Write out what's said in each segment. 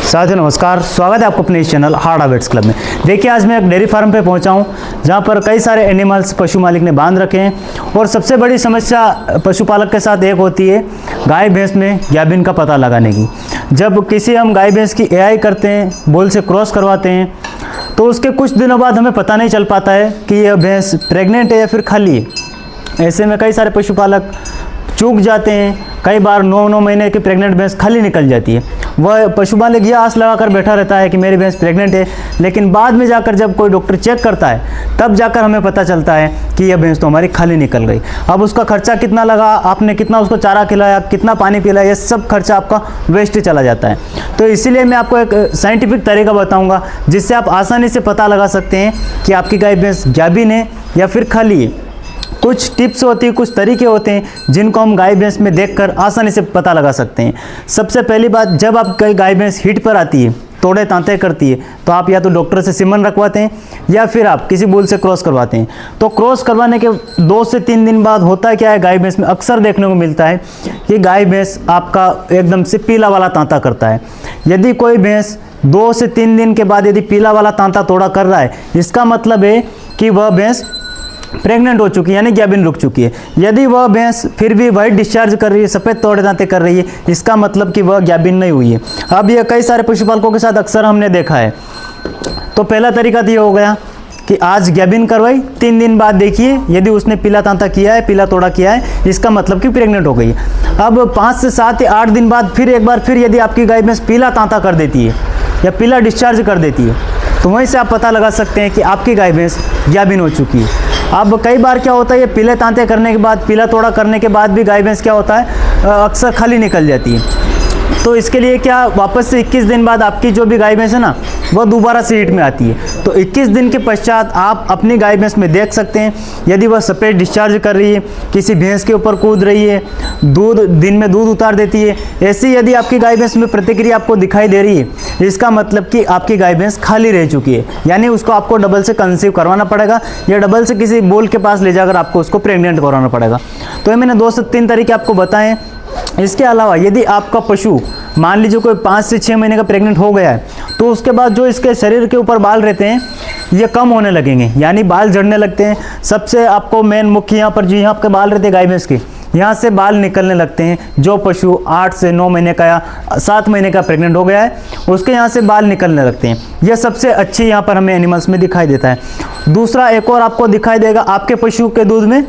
साथियों नमस्कार, स्वागत है आपको अपने इस चैनल हार्ड हैबिट्स क्लब में। देखिए आज मैं एक डेयरी फार्म पे पहुंचा हूं जहां पर कई सारे एनिमल्स पशु मालिक ने बांध रखे हैं और सबसे बड़ी समस्या पशुपालक के साथ एक होती है गाय भैंस में गैबिन का पता लगाने की। जब किसी हम गाय भैंस की एआई करते हैं, बोल से क्रॉस करवाते हैं, तो उसके कुछ दिनों बाद हमें पता नहीं चल पाता है कि यह भैंस प्रेग्नेंट है या फिर खाली है। ऐसे में कई सारे पशुपालक चूक जाते हैं। कई बार 9 महीने की प्रेग्नेंट भैंस खाली निकल जाती है। वह पशुपालक यह आस लगाकर बैठा रहता है कि मेरी भैंस प्रेग्नेंट है, लेकिन बाद में जाकर जब कोई डॉक्टर चेक करता है तब जाकर हमें पता चलता है कि यह भैंस तो हमारी खाली निकल गई। अब उसका खर्चा कितना लगा, आपने कितना उसको चारा खिलाया, कितना पानी पिलाया, यह सब खर्चा आपका वेस्ट चला जाता है। तो इसीलिए मैं आपको एक साइंटिफिक तरीका बताऊँगा जिससे आप आसानी से पता लगा सकते हैं कि आपकी गाय भैंस गाभिन है या फिर खाली है। कुछ टिप्स होती है, कुछ तरीके होते हैं जिनको हम गाय भैंस में देखकर आसानी से पता लगा सकते हैं। सबसे पहली बात, जब आप गाय भैंस हिट पर आती है, तोड़े तांते करती है, तो आप या तो डॉक्टर से सीमन रखवाते हैं या फिर आप किसी बुल से क्रॉस करवाते हैं। तो क्रॉस करवाने के 2 से 3 दिन बाद होता है क्या है, गाय भैंस में अक्सर देखने को मिलता है कि गाय भैंस आपका एकदम से पीला वाला तांता करता है। यदि कोई भैंस 2 से 3 दिन के बाद यदि पीला वाला तांता तोड़ा कर रहा है, इसका मतलब है कि वह भैंस प्रेग्नेंट हो चुकी है, यानी गैबिन रुक चुकी है। यदि वह भैंस फिर भी वाइट डिस्चार्ज कर रही है, सफ़ेद तोड़े दांते कर रही है, इसका मतलब कि वह गैबिन नहीं हुई है। अब यह कई सारे पशुपालकों के साथ अक्सर हमने देखा है। तो पहला तरीका तो ये हो गया कि आज गैबिन करवाई, 3 दिन बाद देखिए यदि उसने पीला तांता किया है, पीला तोड़ा किया है, इसका मतलब कि प्रेग्नेंट हो गई है। अब 5 से 7 या 8 दिन बाद फिर एक बार फिर यदि आपकी गाय भैंस पीला तांता कर देती है या पीला डिस्चार्ज कर देती है, तो वहीं से आप पता लगा सकते हैं कि आपकी गाय भैंस गैबिन हो चुकी है। अब कई बार क्या होता है, ये पीले तांते करने के बाद, पीला तोड़ा करने के बाद भी गाय भैंस क्या होता है, अक्सर खाली निकल जाती है। तो इसके लिए क्या, वापस से 21 दिन बाद आपकी जो भी गाय भैंस है ना, वह दोबारा से हीट में आती है। तो 21 दिन के पश्चात आप अपनी गाय भैंस में देख सकते हैं यदि वह सफ़ेद डिस्चार्ज कर रही है, किसी भैंस के ऊपर कूद रही है, दिन में दूध उतार देती है, ऐसी यदि आपकी गाय भैंस में प्रतिक्रिया आपको दिखाई दे रही है, इसका मतलब कि आपकी गाय भैंस खाली रह चुकी है। यानी उसको आपको डबल से कंसीव करवाना पड़ेगा या डबल से किसी बोल के पास ले जाकर आपको उसको प्रेग्नेंट करवाना पड़ेगा। तो ये मैंने 2 से 3 तरीके आपको बताएं। इसके अलावा यदि आपका पशु मान लीजिए कोई 5 से 6 महीने का प्रेग्नेंट हो गया है, तो उसके बाद जो इसके शरीर के ऊपर बाल रहते हैं ये कम होने लगेंगे, यानी बाल झड़ने लगते हैं। सबसे आपको मेन मुख्य यहाँ पर जो यहाँ आपके बाल रहते हैं गाय भैंस के, यहाँ से बाल निकलने लगते हैं। जो पशु 8 से 9 महीने का या 7 महीने का प्रेग्नेंट हो गया है, उसके यहाँ से बाल निकलने लगते हैं। यह सबसे अच्छी यहाँ पर हमें एनिमल्स में दिखाई देता है। दूसरा एक और आपको दिखाई देगा, आपके पशु के दूध में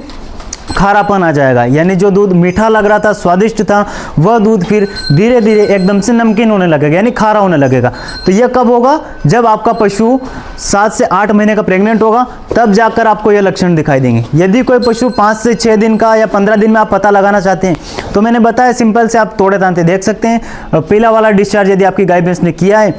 खारापन आ जाएगा, यानी जो दूध मीठा लग रहा था, स्वादिष्ट था, वह दूध फिर धीरे धीरे एकदम से नमकीन होने लगेगा, यानी खारा होने लगेगा। तो यह कब होगा, जब आपका पशु 7 से 8 महीने का प्रेग्नेंट होगा, तब जाकर आपको यह लक्षण दिखाई देंगे। यदि कोई पशु 5 से 6 दिन का या 15 दिन में आप पता लगाना चाहते हैं, तो मैंने बताया सिंपल से आप तोड़े तांते देख सकते हैं। पीला वाला डिस्चार्ज यदि आपकी गाय भैंस ने किया है,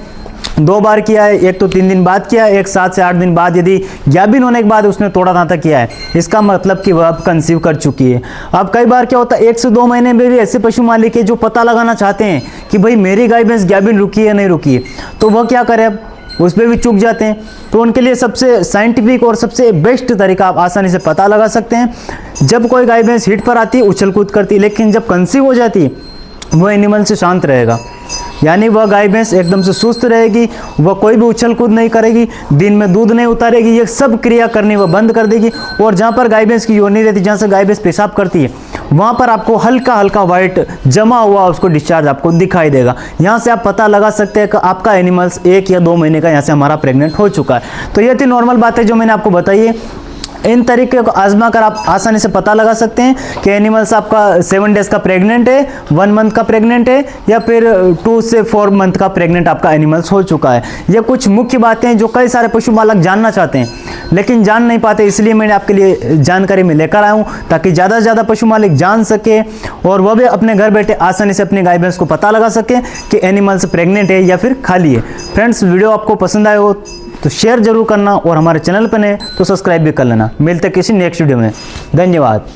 2 बार किया है, एक तो 3 दिन बाद किया है, एक 7 से 8 दिन बाद यदि गैबिन होने के बाद उसने तोड़ा तांता किया है, इसका मतलब कि वह अब कंसीव कर चुकी है। अब कई बार क्या होता है, 1 से 2 महीने में भी ऐसे पशु मालिक है जो पता लगाना चाहते हैं कि भाई मेरी गाय भैंस गैबिन रुकी है नहीं रुकी है, तो वह क्या करे, अब उस पर भी चूक जाते हैं। तो उनके लिए सबसे साइंटिफिक और सबसे बेस्ट तरीका आप आसानी से पता लगा सकते हैं, जब कोई गाय भैंस हिट पर आती है उछल कूद करती है, लेकिन जब कंसीव हो जाती है वह एनिमल से शांत रहेगा, यानी वह गाय भैंस एकदम से सुस्त रहेगी, वह कोई भी उछल कूद नहीं करेगी, दिन में दूध नहीं उतारेगी, ये सब क्रिया करनी वह बंद कर देगी। और जहाँ पर गाय भैंस की योनि रहती है, जहाँ से गाय भैंस पेशाब करती है, वहाँ पर आपको हल्का हल्का वाइट जमा हुआ उसको डिस्चार्ज आपको दिखाई देगा। यहाँ से आप पता लगा सकते हैं कि आपका एनिमल्स 1 या 2 महीने का यहाँ से हमारा प्रेग्नेंट हो चुका है। तो ये थी नॉर्मल बात है जो मैंने आपको बताई है। इन तरीके को आजमा कर आप आसानी से पता लगा सकते हैं कि एनिमल्स आपका 7 डेज का प्रेग्नेंट है, 1 मंथ का प्रेग्नेंट है, या फिर 2 से 4 मंथ का प्रेग्नेंट आपका एनिमल्स हो चुका है। ये कुछ मुख्य बातें हैं जो कई सारे पशुपालक जानना चाहते हैं लेकिन जान नहीं पाते, इसलिए मैंने आपके लिए जानकारी में लेकर आया हूँ ताकि ज़्यादा से ज़्यादा पशु मालिक जान सके और वह भी अपने घर बैठे आसानी से अपनी गाय भैंस को पता लगा सके कि एनिमल्स प्रेग्नेंट है या फिर खाली है। फ्रेंड्स, वीडियो आपको पसंद आया हो तो शेयर जरूर करना और हमारे चैनल पर नए तो सब्सक्राइब भी कर लेना। मिलते किसी नेक्स्ट वीडियो में, धन्यवाद।